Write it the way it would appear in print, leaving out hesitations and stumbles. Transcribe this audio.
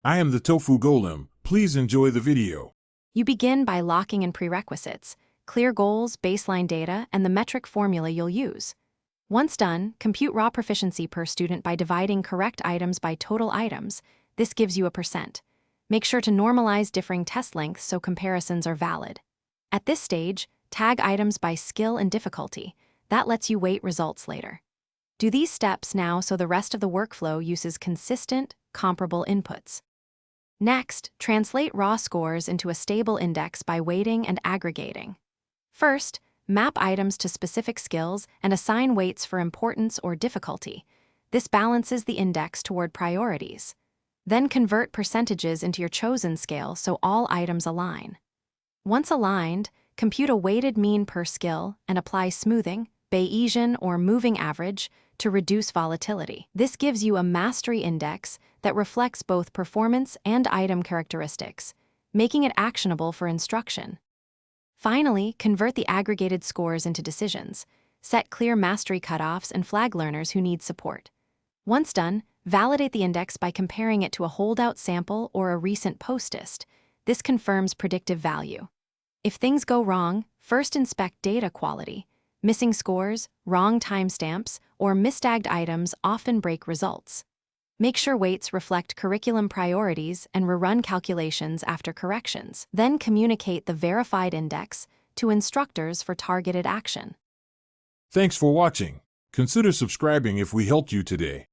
I am the tofu golem. Please enjoy the video. You begin by locking in prerequisites, clear goals, baseline data, and the metric formula you'll use. Once done, compute raw proficiency per student by dividing correct items by total items. This gives you a percent. Make sure to normalize differing test lengths so comparisons are valid. At this stage, tag items by skill and difficulty. That lets you weight results later. Do these steps now so the rest of the workflow uses consistent, comparable inputs. Next, translate raw scores into a stable index by weighting and aggregating. First, map items to specific skills and assign weights for importance or difficulty. This balances the index toward priorities. Then convert percentages into your chosen scale so all items align. Once aligned, compute a weighted mean per skill and apply smoothing, Bayesian, or moving average to reduce volatility. This gives you a mastery index that reflects both performance and item characteristics, making it actionable for instruction. Finally, convert the aggregated scores into decisions. Set clear mastery cutoffs and flag learners who need support. Once done, validate the index by comparing it to a holdout sample or a recent postist. This confirms predictive value. If things go wrong, first inspect data quality. Missing scores, wrong timestamps, or mistagged items often break results. Make sure weights reflect curriculum priorities and rerun calculations after corrections. Then communicate the verified index to instructors for targeted action. Thanks for watching. Consider subscribing if we helped you today.